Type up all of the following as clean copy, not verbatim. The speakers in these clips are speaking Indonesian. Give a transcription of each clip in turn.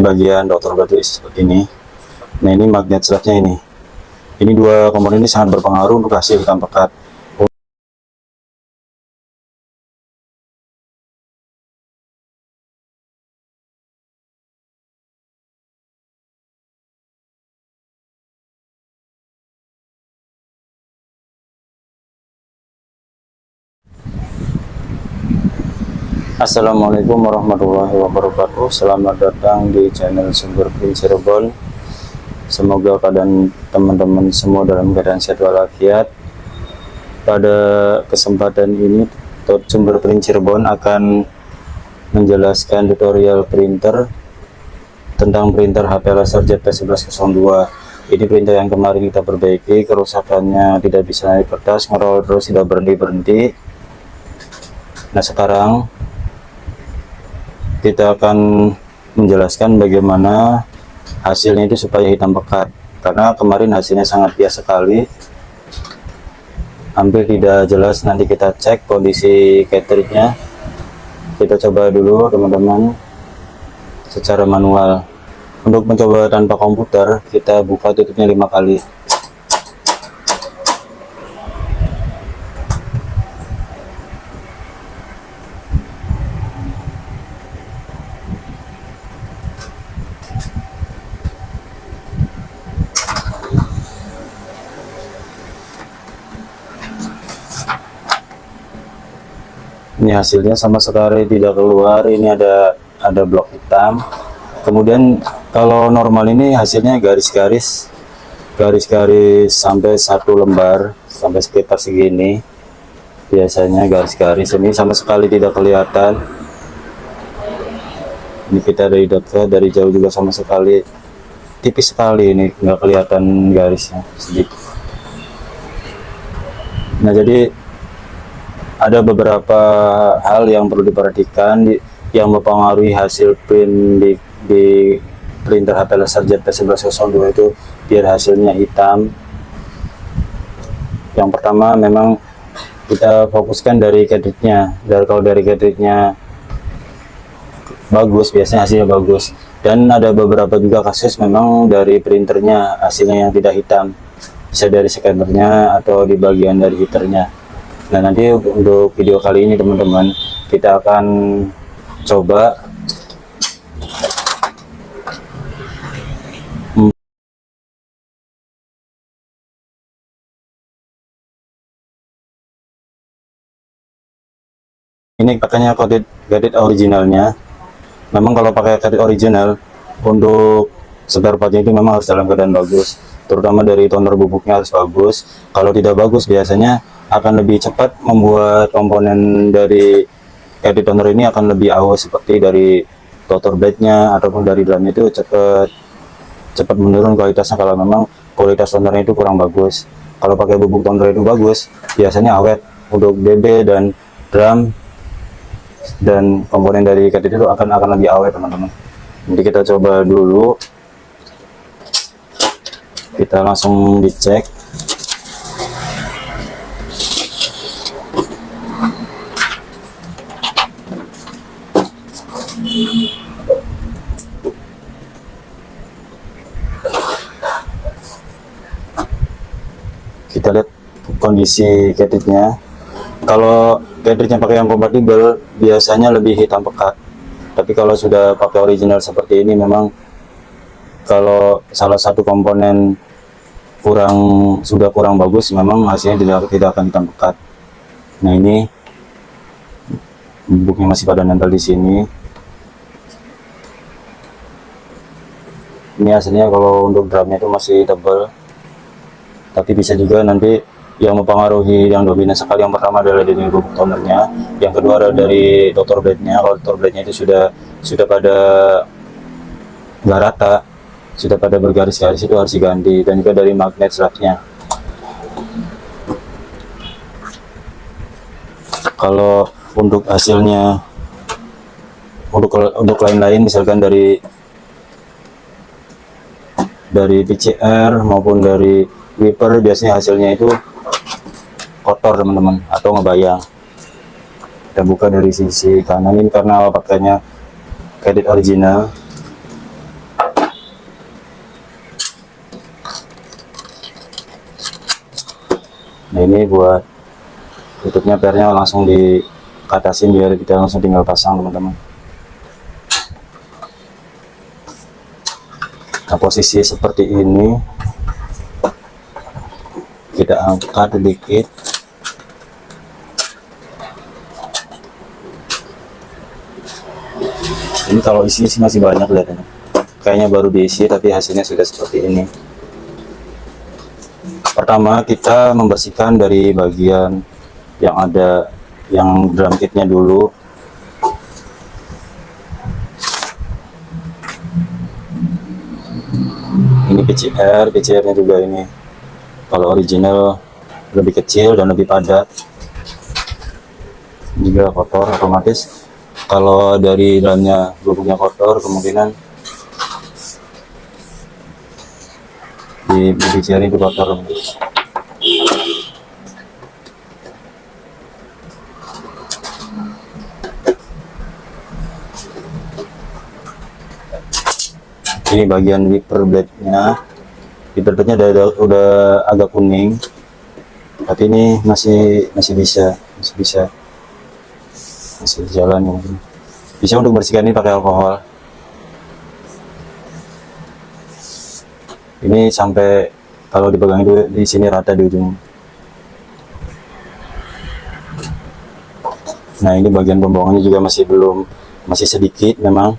bagian dokter batu seperti ini. Nah, ini magnet slabnya ini. Ini dua komponen ini sangat berpengaruh untuk hasil hitam pekat. Assalamualaikum warahmatullahi wabarakatuh. Selamat datang di channel Sumber Print Cirebon. Semoga keadaan teman-teman semua dalam keadaan sehat walafiat. Pada kesempatan ini Sumber Print Cirebon akan menjelaskan tutorial printer tentang printer HP laser ZP1102. Ini printer yang kemarin kita perbaiki, kerusakannya tidak bisa naik kertas, ngerol terus, tidak berhenti. Nah, sekarang kita akan menjelaskan bagaimana hasilnya itu supaya hitam pekat, karena kemarin hasilnya sangat biasa sekali, hampir tidak jelas. Nanti kita cek kondisi cartridge-nya. Kita coba dulu teman-teman secara manual. Untuk mencoba tanpa komputer, kita buka tutupnya 5 kali. Ini hasilnya sama sekali tidak keluar. Ini ada blok hitam. Kemudian kalau normal ini hasilnya garis-garis sampai 1 lembar, sampai sekitar segini. Biasanya garis-garis ini sama sekali tidak kelihatan. Ini kita dari dekat, dari jauh juga sama sekali tipis sekali, ini nggak kelihatan garisnya sedikit. Nah, jadi ada beberapa hal yang perlu diperhatikan yang mempengaruhi hasil print di printer HP laser ZP1102 itu biar hasilnya hitam. Yang pertama, memang kita fokuskan dari cartridge-nya. Kalau dari cartridge-nya bagus, biasanya hasilnya bagus. Dan ada beberapa juga kasus memang dari printernya hasilnya yang tidak hitam, bisa dari scannernya atau di bagian dari heaternya. Nah, nanti untuk video kali ini teman-teman, kita akan coba ini pakainya cartridge originalnya. Memang kalau pakai cartridge original, untuk spare partnya itu memang harus dalam keadaan bagus, terutama dari toner bubuknya harus bagus. Kalau tidak bagus, biasanya akan lebih cepat membuat komponen dari cartridge toner ini akan lebih awet, seperti dari rotor blade-nya ataupun dari dalamnya itu cepat menurun kualitasnya kalau memang kualitas tonernya itu kurang bagus. Kalau pakai bubuk toner itu bagus, biasanya awet. Untuk BB dan drum dan komponen dari cartridge itu akan lebih awet teman-teman. Jadi kita coba dulu, kita langsung dicek. Kita lihat kondisi cartridge-nya. Kalau cartridge-nya pakai yang kompatibel, biasanya lebih hitam pekat. Tapi kalau sudah pakai original seperti ini, memang kalau salah satu komponen sudah kurang bagus, memang hasilnya tidak akan hitam pekat. Nah, ini bubuknya masih pada nempel di sini. Ini hasilnya kalau untuk drumnya itu masih tebal, tapi bisa juga nanti yang mempengaruhi yang dominan sekali. Yang pertama adalah dari bubuk tonernya, yang kedua adalah dari rotor blade-nya. Kalau rotor blade-nya itu sudah pada nggak rata, sudah pada bergaris-garis, itu harus diganti. Dan juga dari magnet slabnya. Kalau untuk hasilnya, untuk lain-lain, misalkan dari PCR maupun dari wiper, biasanya hasilnya itu kotor teman-teman, atau ngebayang. Kita buka dari sisi kanan ini, karena pakainya cartridge original. Nah ini buat tutupnya, pernya langsung dikatasin biar kita langsung tinggal pasang teman-teman. Nah posisi seperti ini kita angkat sedikit. Ini kalau isi masih banyak kelihatannya, kayaknya baru diisi tapi hasilnya sudah seperti ini. Pertama kita membersihkan dari bagian yang ada yang drum kitnya dulu. Ini PCR-nya juga ini. Kalau original lebih kecil dan lebih padat. Juga kotor otomatis. Kalau dari drumnya bubuknya kotor, kemungkinan di PCR itu kotor. Ini bagian wiper blade-nya. Wiper blade-nya udah agak kuning, tapi ini masih bisa jalan mungkin. Bisa untuk bersihkan ini pakai alkohol. Ini sampai kalau dipegang itu di sini rata di ujung. Nah ini bagian pembuangannya juga masih sedikit memang.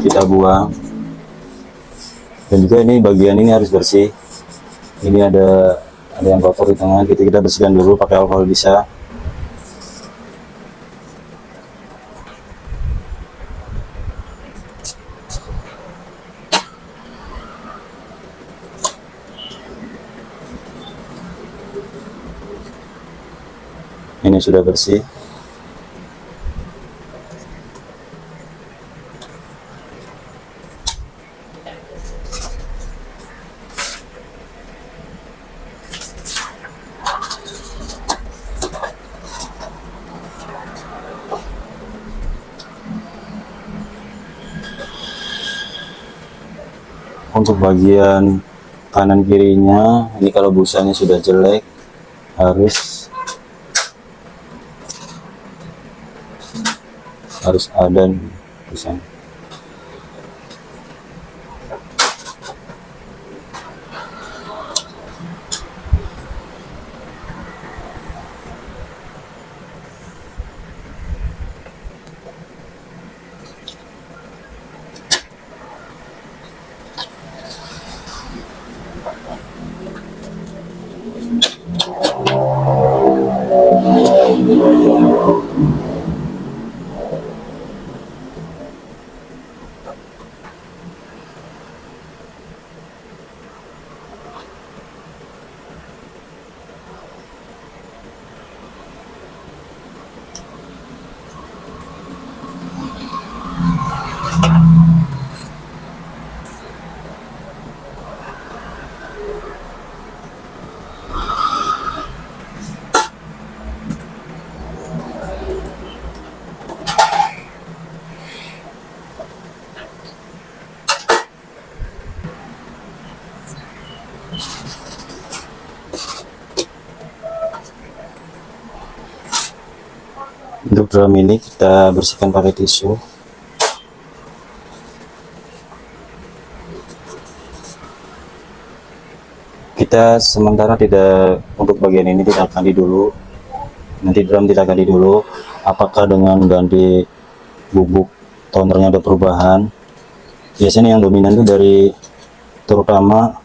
Kita buang. Dan juga ini bagian ini harus bersih. Ini ada yang kotor di tengah, kita bersihkan dulu pakai alkohol bisa. Ini sudah bersih. Untuk bagian kanan kirinya, ini kalau busanya sudah jelek harus ada busanya. Untuk drum ini kita bersihkan pakai tisu. Kita sementara tidak, untuk bagian ini tidak ganti dulu. Nanti drum tidak ganti dulu. Apakah dengan ganti bubuk tonernya ada perubahan? Biasanya yang dominan itu terutama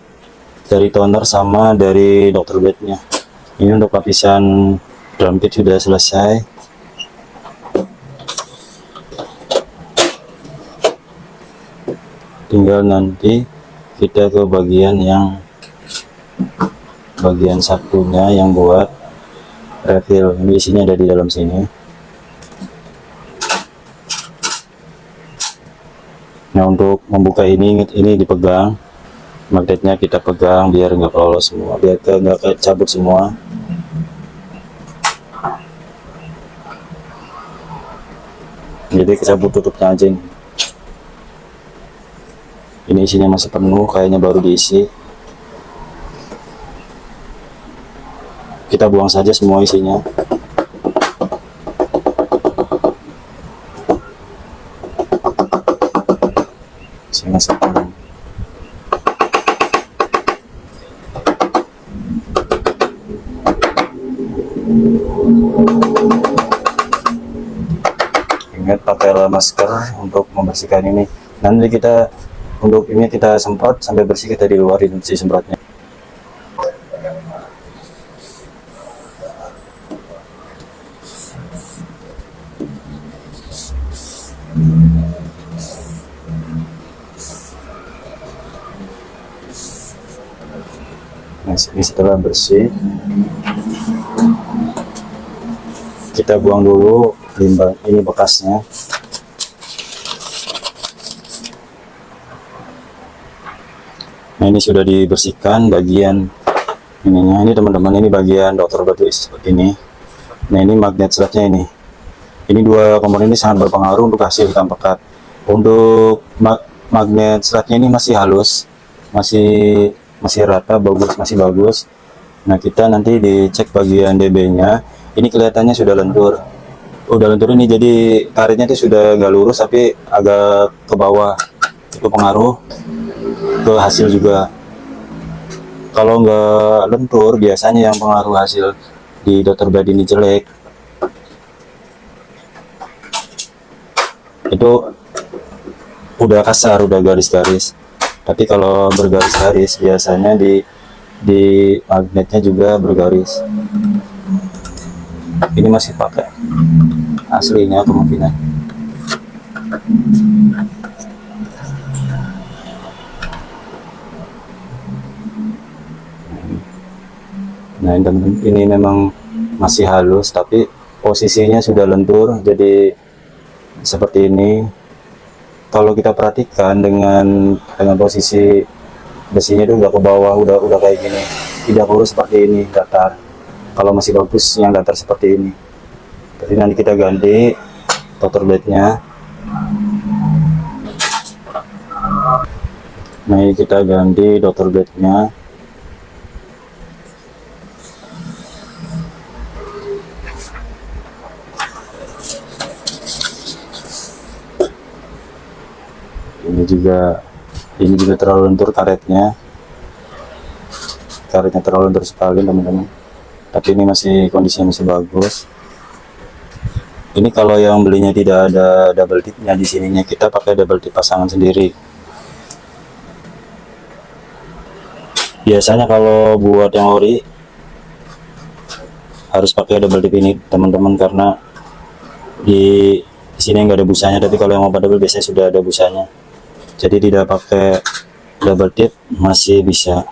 dari toner sama dari Dr. Blade-nya. Ini untuk lapisan drum kit sudah selesai. Tinggal nanti kita ke bagian satunya yang buat refill. Ini isinya ada di dalam sini. Nah untuk membuka ini dipegang, magnetnya kita pegang biar nggak lolos semua, biar nggak cabut semua. Jadi kita cabut tutupnya aja ini. Ini isinya masih penuh, kayaknya baru diisi. Kita buang saja semua isinya. Isinya masih penuh. Ingat pakailah masker untuk membersihkan ini. Nanti kita untuk ini kita semprot sampai bersih, kita diluarin si semprotnya. Nah, ini setelah bersih, kita buang dulu limbah ini bekasnya. Nah, ini sudah dibersihkan bagian ininya. Ini teman-teman, ini bagian dokter batu ini. Nah, ini magnet seratnya ini. Ini dua komponen ini sangat berpengaruh untuk hasil hitam pekat. Untuk magnet seratnya ini masih halus, masih rata, bagus, masih bagus. Nah, kita nanti dicek bagian DB-nya. Ini kelihatannya sudah lentur. Udah lentur ini, jadi karetnya itu sudah nggak lurus tapi agak ke bawah. Itu pengaruh ke hasil juga. Kalau nggak lentur, biasanya yang pengaruh hasil di dokter bed ini jelek. Itu udah kasar, udah garis-garis. Tapi kalau bergaris-garis biasanya di magnetnya juga bergaris. Ini masih pakai aslinya kemungkinan. Nah, ini memang masih halus tapi posisinya sudah lentur, jadi seperti ini. Kalau kita perhatikan dengan posisi besinya itu udah ke bawah, udah kayak gini, tidak lurus seperti ini, datar. Kalau masih bagus yang datar seperti ini. Jadi nanti kita ganti dokter bednya. Nah, ini kita ganti dokter bednya. Ini juga terlalu lentur karetnya terlalu lentur sekali teman-teman, tapi ini kondisinya masih bagus. Ini kalau yang belinya tidak ada double tipnya, di sininya kita pakai double tip pasangan sendiri. Biasanya kalau buat yang ori harus pakai double tip ini teman-teman, karena di sini nggak ada busanya, tapi kalau yang mau double biasanya sudah ada busanya. Jadi tidak pakai double tip masih bisa.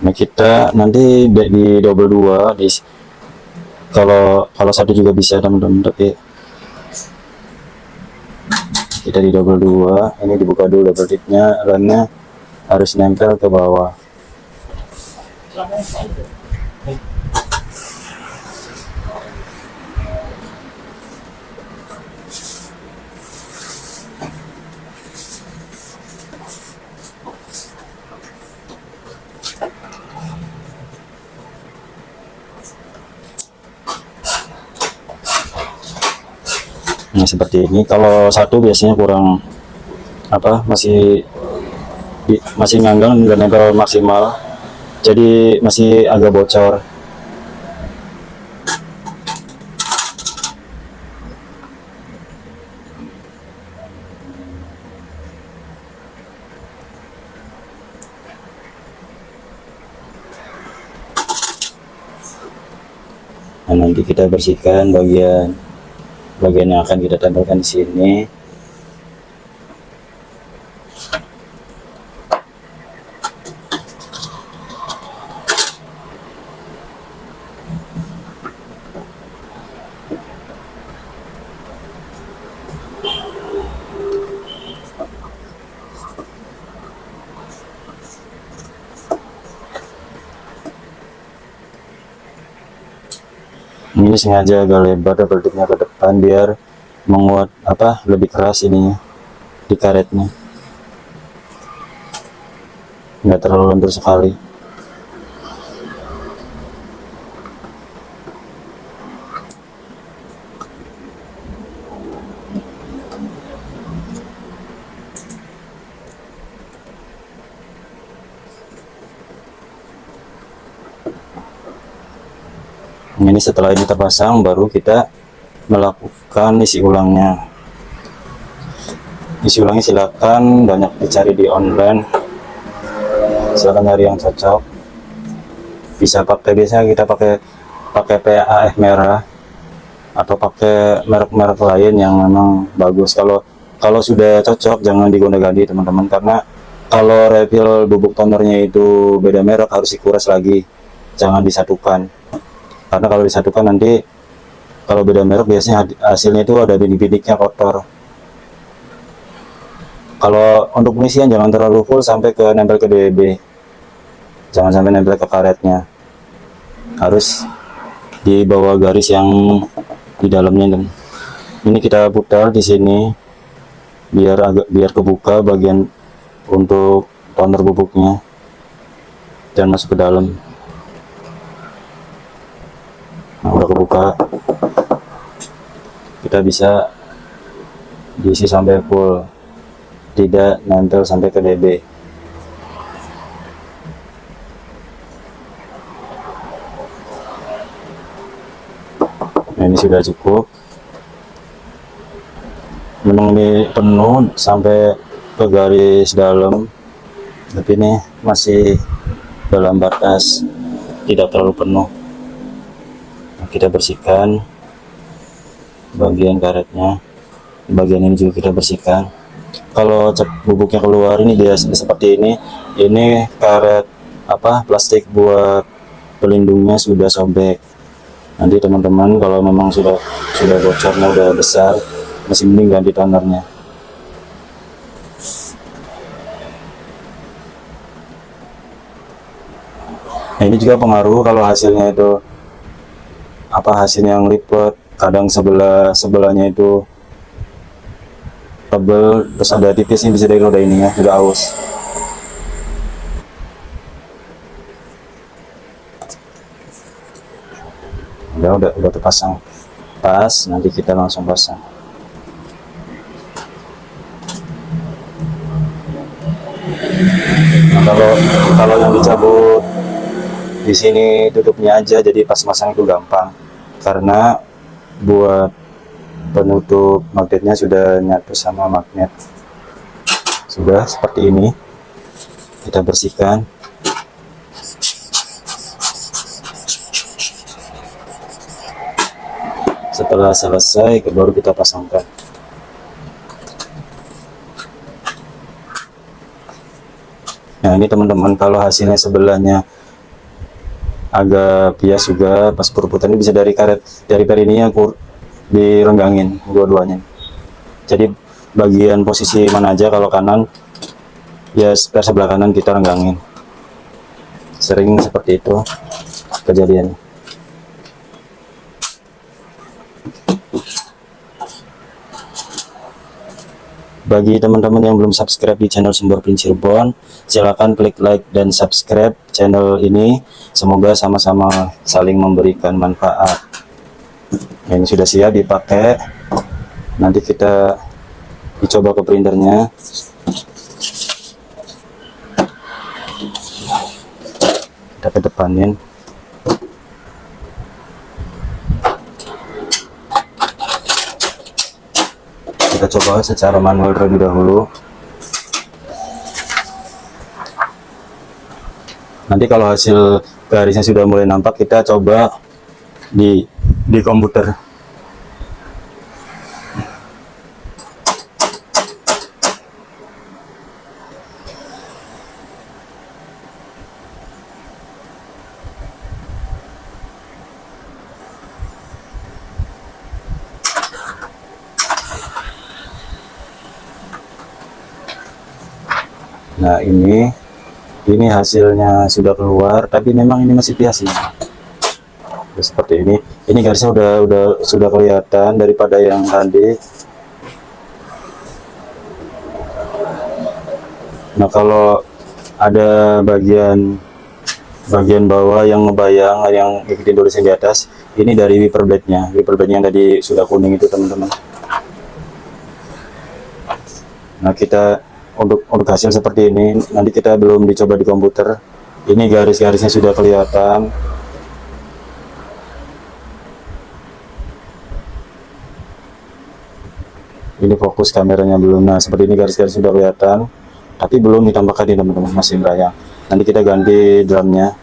Nah, kita nanti di double 2 kalau satu juga bisa teman-teman, tapi kita di double 2. Ini dibuka dulu double tipnya, remnya harus nempel ke bawah. Nah, seperti ini. Kalau satu biasanya kurang masih nganggang dan nempel maksimal, jadi masih agak bocor. Nah, nanti kita bersihkan bagian yang akan kita tempelkan di sini. Ini sengaja agak lebar double decknya ke depan biar menguat lebih keras ininya di karetnya, nggak terlalu lentur sekali. Ini setelah ini terpasang baru kita melakukan isi ulangnya. Isi ulangnya silakan banyak dicari di online, silakan cari yang cocok. Bisa pakai, biasanya kita pakai PAF merah atau pakai merek-merek lain yang memang bagus. Kalau sudah cocok jangan digonta-ganti teman-teman, karena kalau refill bubuk tonernya itu beda merek harus dikuras lagi, jangan disatukan. Karena kalau disatukan nanti kalau beda merek biasanya hasilnya itu ada bintik-bintiknya kotor. Kalau untuk pengisian jangan terlalu full sampai ke nempel ke DB, jangan sampai nempel ke karetnya, harus di bawah garis yang di dalamnya. Ini kita putar di sini biar kebuka bagian untuk toner bubuknya dan masuk ke dalam. Nah, udah kebuka, kita bisa diisi sampai full, tidak nempel sampai ke DB. Nah, ini sudah cukup. Memang ini penuh sampai ke garis dalam, tapi ini masih dalam batas tidak terlalu penuh. Kita bersihkan bagian karetnya, bagian ini juga kita bersihkan. Kalau bubuknya keluar ini biasanya seperti ini karet plastik buat pelindungnya sudah sobek. Nanti teman-teman kalau memang sudah bocornya udah besar, masih mending ganti tonernya. Nah, ini juga pengaruh kalau hasilnya itu hasilnya yang lipat, kadang sebelahnya itu tebel, terus ada tipisnya, bisa dari roda ininya udah aus. Udah terpasang pas, nanti kita langsung pasang. Nah, kalau yang dicabut di sini tutupnya aja, jadi pas pasang itu gampang, karena buat penutup magnetnya sudah nyatu sama magnet. Sudah seperti ini, kita bersihkan. Setelah selesai baru kita pasangkan. Nah, ini teman-teman, kalau hasilnya sebelahnya agak bias juga, pas perebutan ini bisa dari ini aku direnggangin dua-duanya. Jadi bagian posisi mana aja, kalau kanan ya sebelah kanan kita renggangin. Sering seperti itu kejadiannya. Bagi teman-teman yang belum subscribe di channel Sumber Print Cirebon, silakan klik like dan subscribe channel ini. Semoga sama-sama saling memberikan manfaat. Ini sudah siap dipakai. Nanti kita dicoba ke printernya. Kita kedepanin. Kita coba secara manual terlebih dahulu. Nanti kalau hasil garisnya sudah mulai nampak, kita coba di komputer. Nah, ini hasilnya sudah keluar, tapi memang ini masih biasnya. seperti ini garisnya sudah kelihatan daripada yang tadi. Nah, kalau ada bagian bawah yang ngebayang, yang ikutin tulisan di atas, ini dari wiper blade-nya yang tadi sudah kuning itu, teman-teman. Nah, kita untuk hasil seperti ini, nanti kita belum dicoba di komputer. Ini garis-garisnya sudah kelihatan. Ini fokus kameranya belum. Nah, seperti ini garis-garis sudah kelihatan, tapi belum ditambahkan di, teman-teman, masih merayang. Nanti kita ganti drumnya,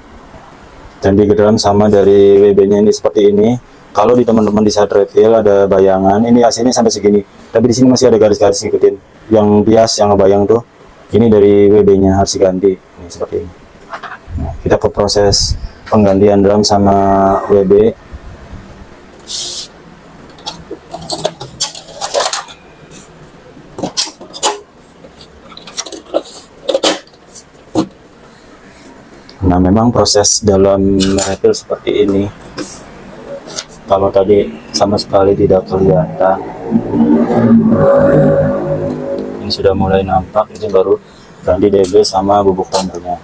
ganti ke drum sama dari WB-nya ini seperti ini. Kalau di teman-teman di saat reveal ada bayangan, ini hasilnya sampai segini, tapi di sini masih ada garis-garis ngikutin. Yang bias, yang ngebayang tuh, ini dari WB-nya harus diganti. Ini seperti ini. Nah, kita ke proses penggantian drum sama WB. Nah, memang proses dalam refill seperti ini, kalau tadi sama sekali tidak kelihatan, ini sudah mulai nampak. Ini baru ganti DB sama bubuk tamburnya.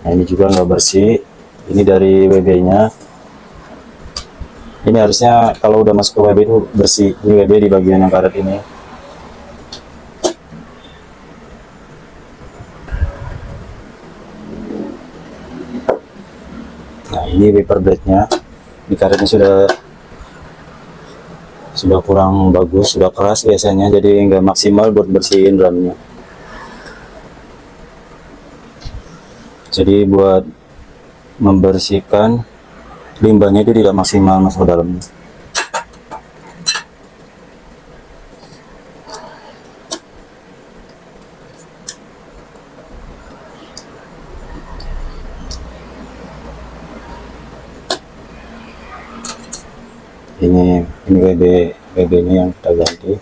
Nah, ini juga nggak bersih, ini dari WB-nya. Ini harusnya kalau udah masuk ke WB itu bersih. Ini WB di bagian yang karet ini. Nah, ini wiper blade-nya. Di karetnya sudah kurang bagus, sudah keras biasanya, jadi nggak maksimal buat bersihin drumnya. Jadi buat membersihkan limbahnya itu tidak maksimal masuk ke dalamnya. Ini WB-nya yang kita ganti.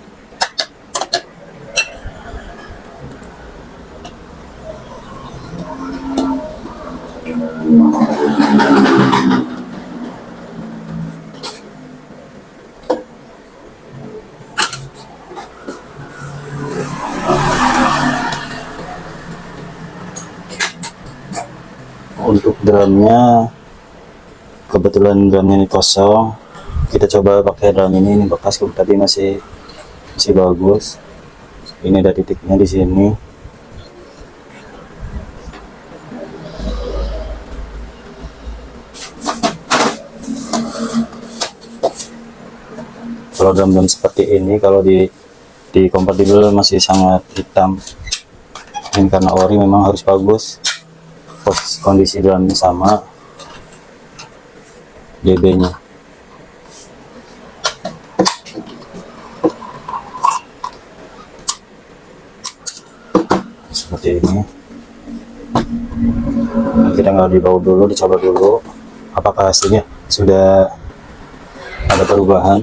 Untuk drumnya, kebetulan drumnya ini kosong, kita coba pakai drum ini bekas tapi masih bagus. Ini ada titiknya di sini. Kalau drum seperti ini, kalau di kompatibel masih sangat hitam. Ini karena ori memang harus bagus. Kondisi drumnya sama DB-nya. Seperti ini. Nah, kita nggak dibawa dulu, dicoba dulu apakah hasilnya sudah ada perubahan.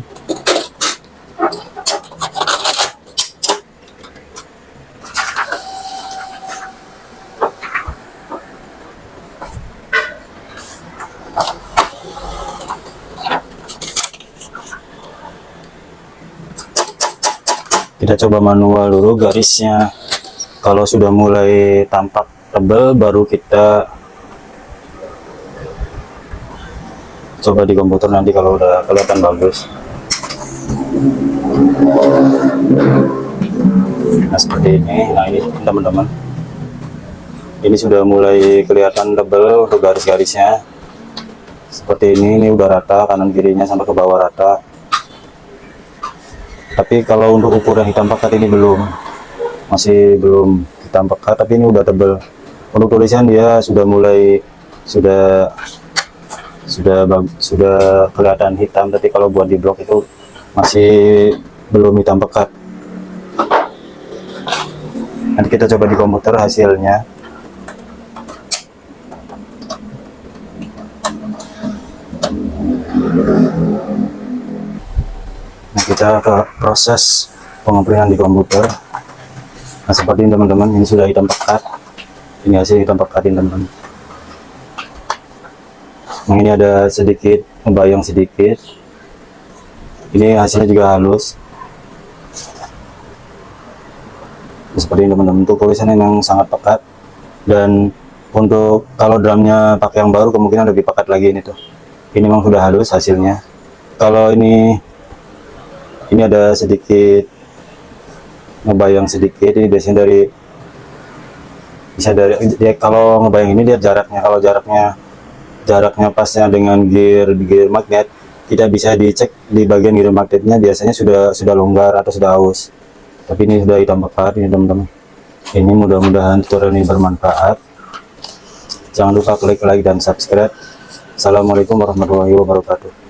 Kita coba manual dulu garisnya. Kalau sudah mulai tampak tebal, baru kita coba di komputer nanti kalau udah kelihatan bagus. Nah, seperti ini. Nah, ini teman-teman, ini sudah mulai kelihatan tebal untuk garis-garisnya. Seperti ini udah rata, kanan kirinya sampai ke bawah rata. Tapi kalau untuk ukuran hitam pekat ini masih belum hitam pekat, tapi ini udah tebal. Untuk tulisan dia sudah mulai sudah kelihatan hitam, tapi kalau buat di blok itu masih belum hitam pekat. Nanti kita coba di komputer hasilnya. Nah, kita ke proses pengemprinan di komputer. Nah seperti ini teman-teman, ini sudah hitam pekat. Ini hasil hitam pekat ini teman-teman. Nah ini ada sedikit membayang sedikit. Ini hasilnya juga halus. Nah, seperti ini teman-teman, untuk tulisannya memang sangat pekat. Dan untuk kalau drumnya pakai yang baru kemungkinan lebih pekat lagi ini tuh. Ini memang sudah halus hasilnya. Kalau ini ada sedikit ngebayang sedikit, ini biasanya kalau ngebayang ini lihat jaraknya. Kalau jaraknya pasnya dengan gear magnet tidak bisa dicek di bagian gear magnetnya, biasanya sudah longgar atau sudah aus. Tapi ini sudah hitam pekat ini teman-teman. Ini mudah-mudahan tutorial ini bermanfaat. Jangan lupa klik like dan subscribe. Assalamualaikum warahmatullahi wabarakatuh.